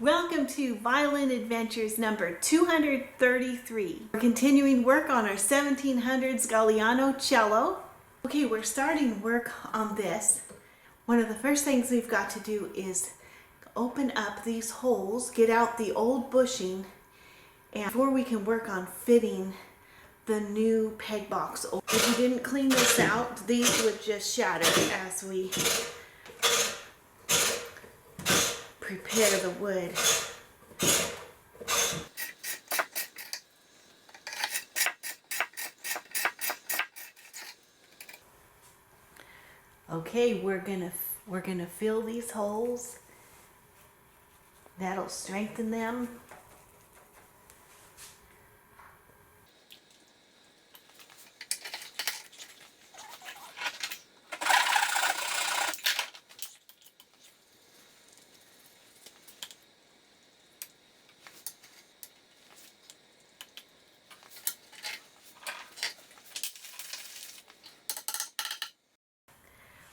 Welcome to Violin Adventures number 233. We're continuing work on our 1700's Gagliano cello. Okay, we're starting work on this. One of the first things we've got to do is open up these holes, get out the old bushing, and before we can work on fitting the new peg box. If you didn't clean this out, these would just shatter as we prepare the wood. Okay, we're gonna fill these holes. That'll strengthen them.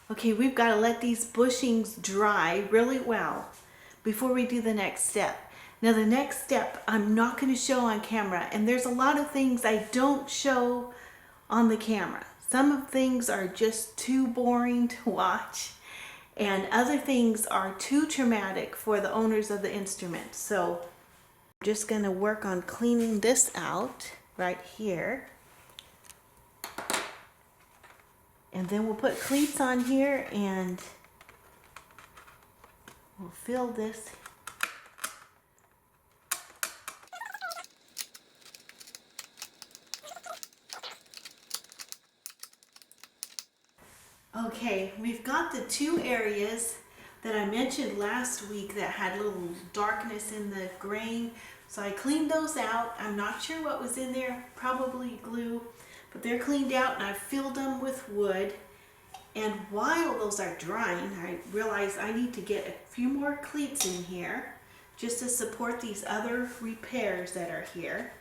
Okay, we've got to let these bushings dry really well before we do the next step. Now the next step I'm not going to show on camera, and there's a lot of things I don't show on the camera. Some of things are just too boring to watch, and other things are too traumatic for the owners of the instrument. So I'm just going to work on cleaning this out right here. And then we'll put cleats on here and we'll fill this. Okay, we've got the two areas that I mentioned last week that had a little darkness in the grain. So I cleaned those out. I'm not sure what was in there, probably glue. But they're cleaned out and I've filled them with wood. And while those are drying, I realize I need to get a few more cleats in here just to support these other repairs that are here.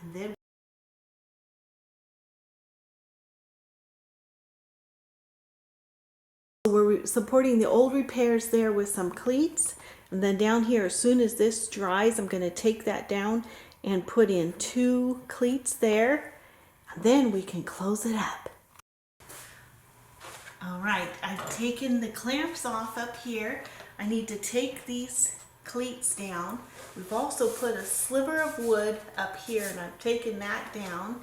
And then we're supporting the old repairs there with some cleats. And then down here, as soon as this dries, I'm going to take that down and put in 2 cleats there, and then we can close it up. All right, I've taken the clamps off up here. I need to take these cleats down. We've also put a sliver of wood up here, and I've taken that down.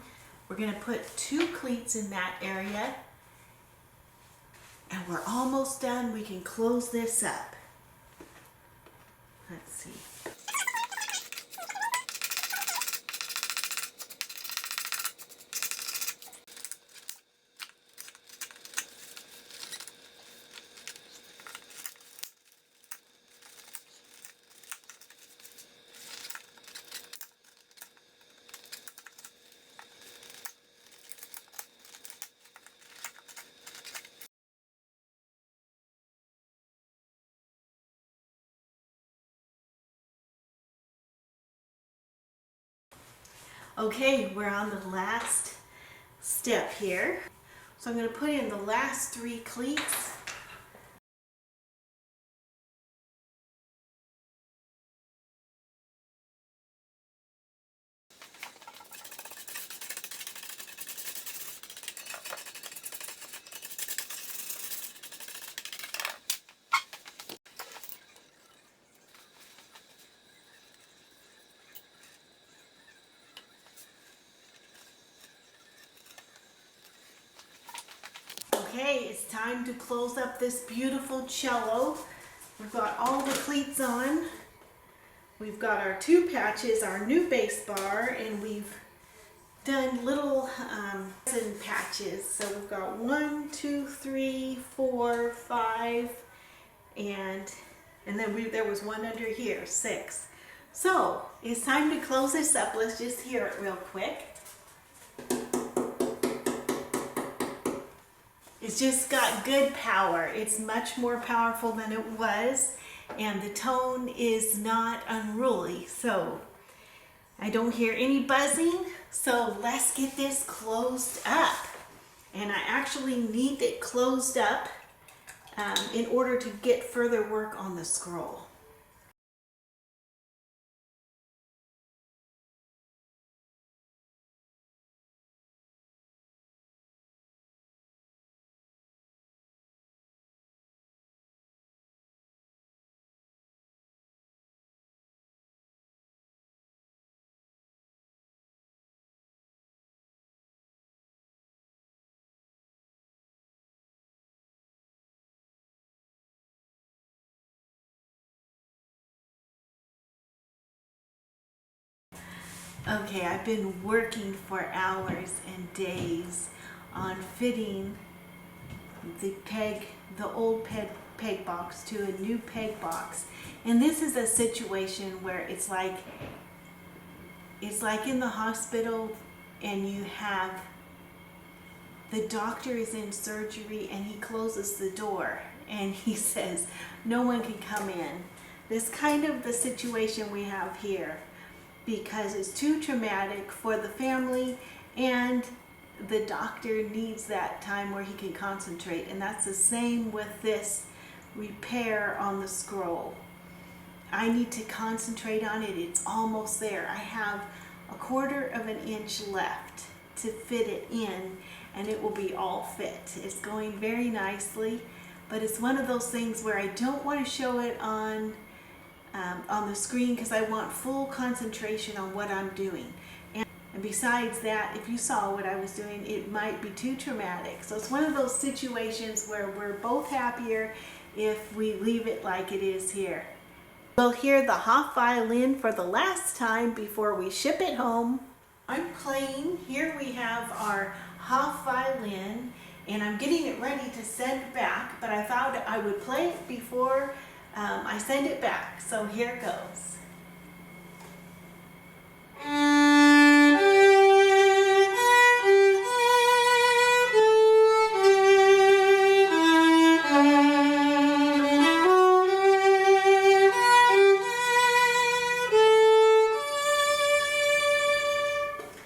We're going to put 2 cleats in that area, and we're almost done. We can close this up. Let's see. Okay, we're on the last step here. So I'm going to put in the last 3 cleats. Okay, it's time to close up this beautiful cello. We've got all the cleats on. We've got our 2 patches, our new bass bar, and we've done little resin patches. So we've got 1, 2, 3, 4, 5, and then there was one under here, 6. So it's time to close this up. Let's just hear it real quick. It's just got good power. It's much more powerful than it was, and the tone is not unruly. So I don't hear any buzzing. So let's get this closed up. And I actually need it closed up in order to get further work on the scroll. Okay, I've been working for hours and days on fitting the old peg box to a new peg box. And this is a situation where it's like in the hospital and you have the doctor is in surgery and he closes the door and he says no one can come in. This kind of the situation we have here, because it's too traumatic for the family and the doctor needs that time where he can concentrate. And that's the same with this repair on the scroll. I need to concentrate on it. It's almost there. I have 1/4 of an inch left to fit it in and it will be all fit. It's going very nicely, but it's one of those things where I don't want to show it on the screen because I want full concentration on what I'm doing. And besides that, if you saw what I was doing, it might be too traumatic. So it's one of those situations where we're both happier if we leave it like it is here. We'll hear the Hopf violin for the last time before we ship it home. I'm playing. Here we have our Hopf violin, and I'm getting it ready to send back, but I thought I would play it before I send it back. So here it goes.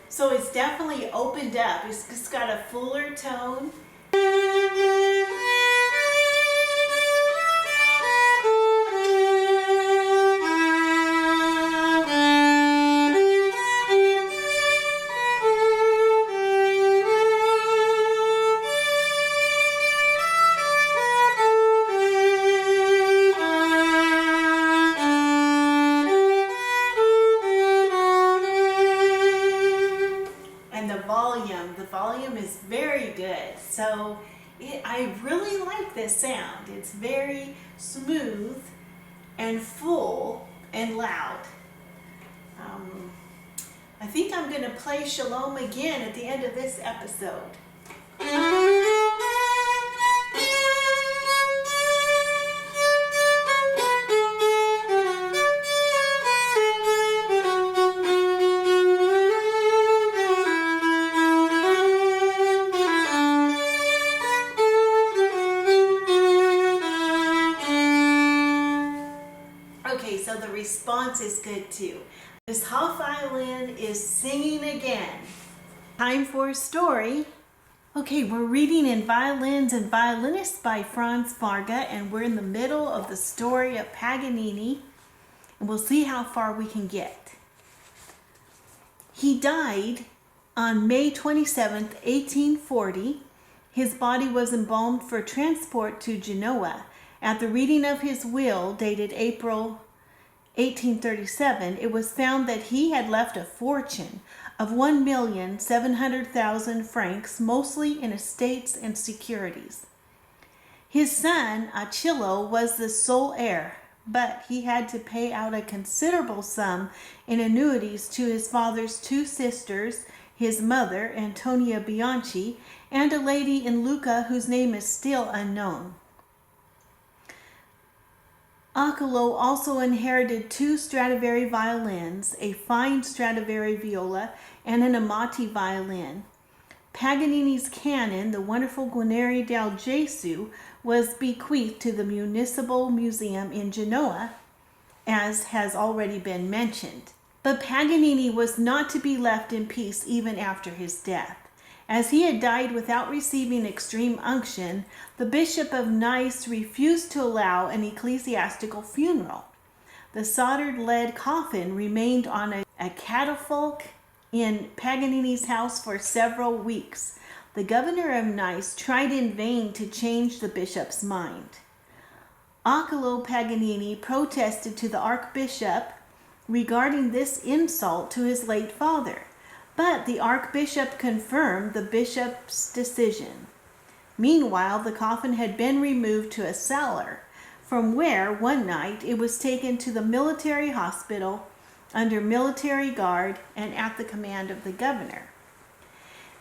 So it's definitely opened up. It's just got a fuller tone. The volume is very good. So I really like this sound. It's very smooth and full and loud. I think I'm going to play Shalom again at the end of this episode. Okay, so the response is good too. This Hopf violin is singing again. Time for a story. Okay, we're reading in Violins and Violinists by Franz Varga, and we're in the middle of the story of Paganini, and we'll see how far we can get. He died on May 27th, 1840. His body was embalmed for transport to Genoa. At the reading of his will, dated April 1837, it was found that he had left a fortune of 1,700,000 francs, mostly in estates and securities. His son, Achillo, was the sole heir, but he had to pay out a considerable sum in annuities to his father's 2 sisters, his mother, Antonia Bianchi, and a lady in Lucca whose name is still unknown. Achillo also inherited 2 Stradivari violins, a fine Stradivari viola, and an Amati violin. Paganini's canon, the wonderful Guarneri del Gesù, was bequeathed to the Municipal Museum in Genoa, as has already been mentioned. But Paganini was not to be left in peace even after his death. As he had died without receiving extreme unction, the Bishop of Nice refused to allow an ecclesiastical funeral. The soldered lead coffin remained on a catafalque in Paganini's house for several weeks. The governor of Nice tried in vain to change the bishop's mind. Occolo Paganini protested to the archbishop regarding this insult to his late father, but the archbishop confirmed the bishop's decision. Meanwhile, the coffin had been removed to a cellar, from where, one night, it was taken to the military hospital under military guard and at the command of the governor.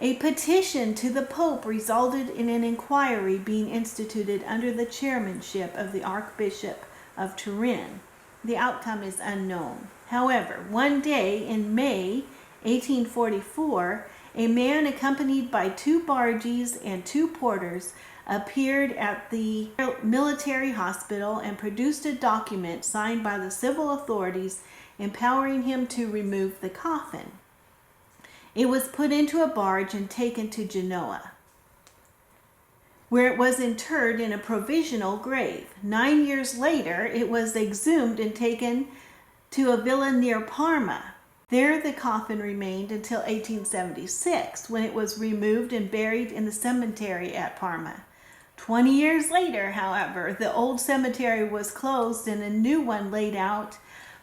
A petition to the Pope resulted in an inquiry being instituted under the chairmanship of the Archbishop of Turin. The outcome is unknown. However, one day in May 1844, a man accompanied by 2 bargees and 2 porters appeared at the military hospital and produced a document signed by the civil authorities empowering him to remove the coffin. It was put into a barge and taken to Genoa, where it was interred in a provisional grave. 9 years later, it was exhumed and taken to a villa near Parma. There the coffin remained until 1876, when it was removed and buried in the cemetery at Parma. 20 years later, however, the old cemetery was closed and a new one laid out.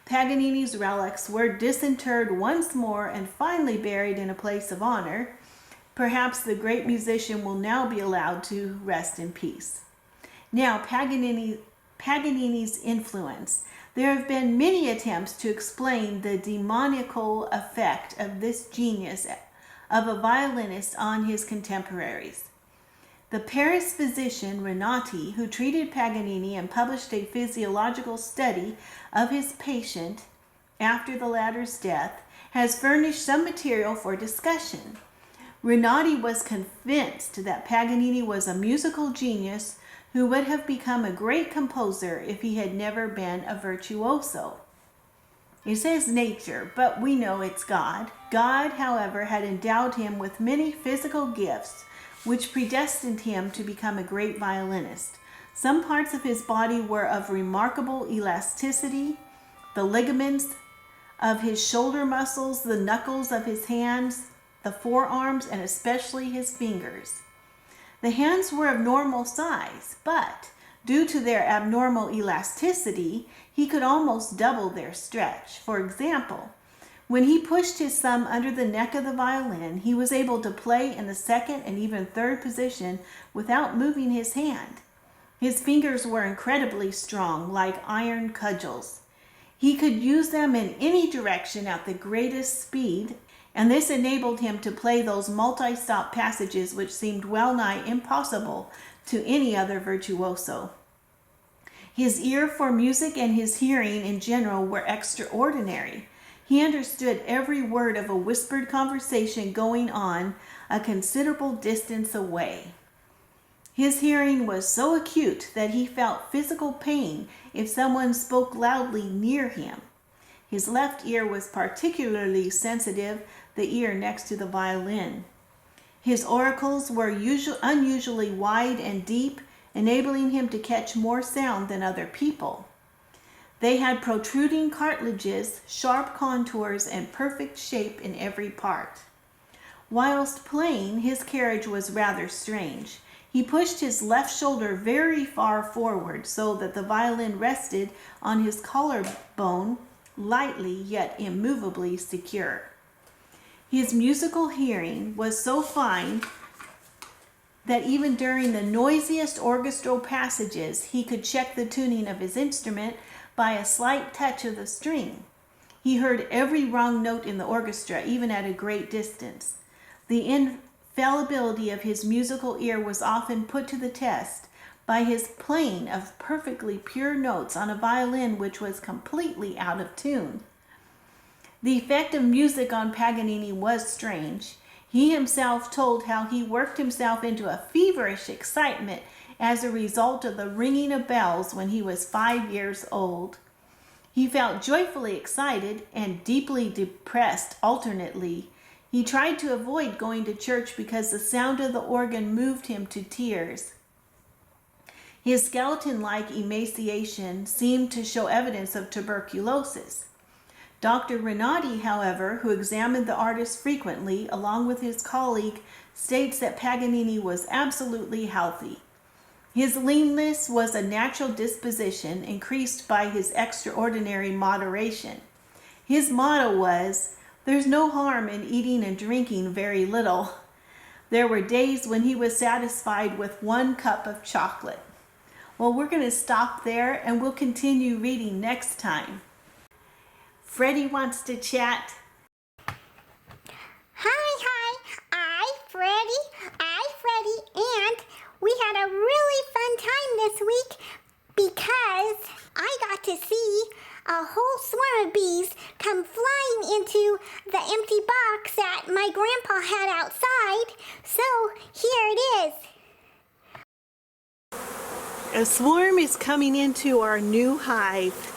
Paganini's relics were disinterred once more and finally buried in a place of honor. Perhaps the great musician will now be allowed to rest in peace. Now, Paganini's influence. There have been many attempts to explain the demoniacal effect of this genius of a violinist on his contemporaries. The Paris physician Renati, who treated Paganini and published a physiological study of his patient after the latter's death, has furnished some material for discussion. Renati was convinced that Paganini was a musical genius who would have become a great composer if he had never been a virtuoso. It says nature, but we know it's God. God, however, had endowed him with many physical gifts which predestined him to become a great violinist. Some parts of his body were of remarkable elasticity. The ligaments of his shoulder muscles, the knuckles of his hands, the forearms, and especially his fingers. The hands were of normal size, but due to their abnormal elasticity, he could almost double their stretch. For example, when he pushed his thumb under the neck of the violin, he was able to play in the second and even third position without moving his hand. His fingers were incredibly strong, like iron cudgels. He could use them in any direction at the greatest speed, and this enabled him to play those multi-stop passages which seemed well nigh impossible to any other virtuoso. His ear for music and his hearing in general were extraordinary. He understood every word of a whispered conversation going on a considerable distance away. His hearing was so acute that he felt physical pain if someone spoke loudly near him. His left ear was particularly sensitive, the ear next to the violin. His auricles were unusually wide and deep, enabling him to catch more sound than other people. They had protruding cartilages, sharp contours, and perfect shape in every part. Whilst playing, his carriage was rather strange. He pushed his left shoulder very far forward so that the violin rested on his collarbone, lightly yet immovably secure. His musical hearing was so fine that even during the noisiest orchestral passages, he could check the tuning of his instrument by a slight touch of the string. He heard every wrong note in the orchestra, even at a great distance. The infallibility of his musical ear was often put to the test by his playing of perfectly pure notes on a violin which was completely out of tune. The effect of music on Paganini was strange. He himself told how he worked himself into a feverish excitement as a result of the ringing of bells when he was 5 years old. He felt joyfully excited and deeply depressed alternately. He tried to avoid going to church because the sound of the organ moved him to tears. His skeleton-like emaciation seemed to show evidence of tuberculosis. Dr. Renati, however, who examined the artist frequently, along with his colleague, states that Paganini was absolutely healthy. His leanness was a natural disposition increased by his extraordinary moderation. His motto was, "There's no harm in eating and drinking very little." There were days when he was satisfied with 1 cup of chocolate. Well, we're going to stop there and we'll continue reading next time. Freddie wants to chat. Hi, I Freddie, and we had a really fun time this week because I got to see a whole swarm of bees come flying into the empty box that my grandpa had outside. So here it is. A swarm is coming into our new hive.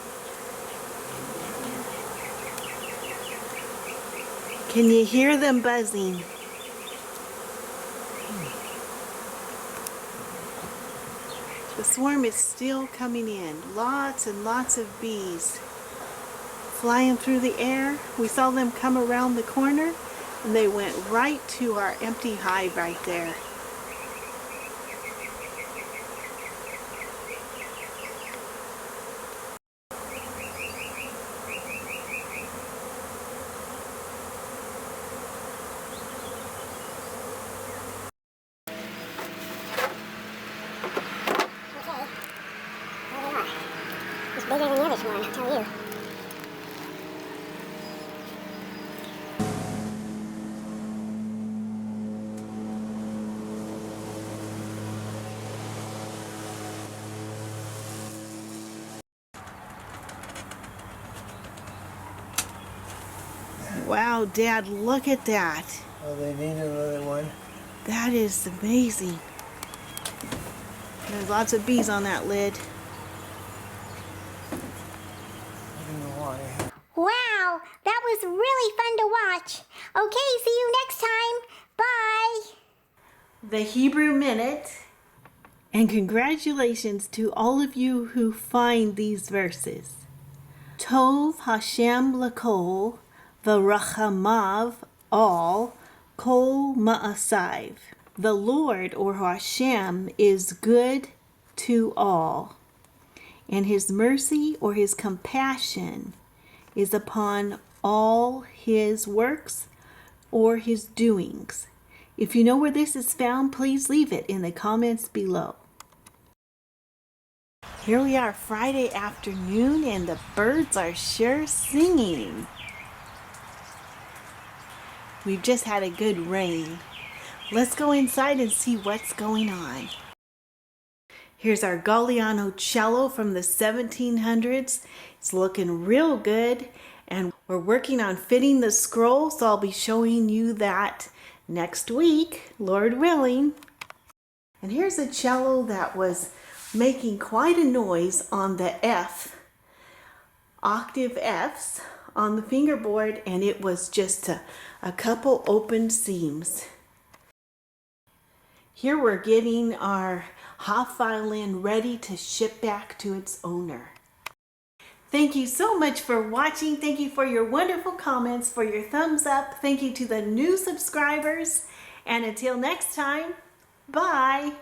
Can you hear them buzzing? The swarm is still coming in. Lots and lots of bees flying through the air. We saw them come around the corner and they went right to our empty hive right there. It's bigger than the other swarm, I'll tell you. Wow, Dad, look at that. Oh, they need another one. That is amazing. There's lots of bees on that lid. I don't know why. Wow, that was really fun to watch. Okay, see you next time. Bye. The Hebrew Minute. And congratulations to all of you who find these verses. Tov Hashem Lakol V'Rachamav All Kol Ma'asaiv. The Lord, or Hashem, is good to all, and his mercy or his compassion is upon all his works or his doings. If you know where this is found, please leave it in the comments below. Here we are Friday afternoon and the birds are sure singing. We've just had a good rain. Let's go inside and see what's going on. Here's our Gagliano cello from the 1700s. It's looking real good and we're working on fitting the scroll, so I'll be showing you that next week, Lord willing. And here's a cello that was making quite a noise on the F, octave Fs on the fingerboard, and it was just a couple open seams. Here we're getting our Hopf violin ready to ship back to its owner. Thank you so much for watching. Thank you for your wonderful comments, for your thumbs up. Thank you to the new subscribers. And until next time, bye.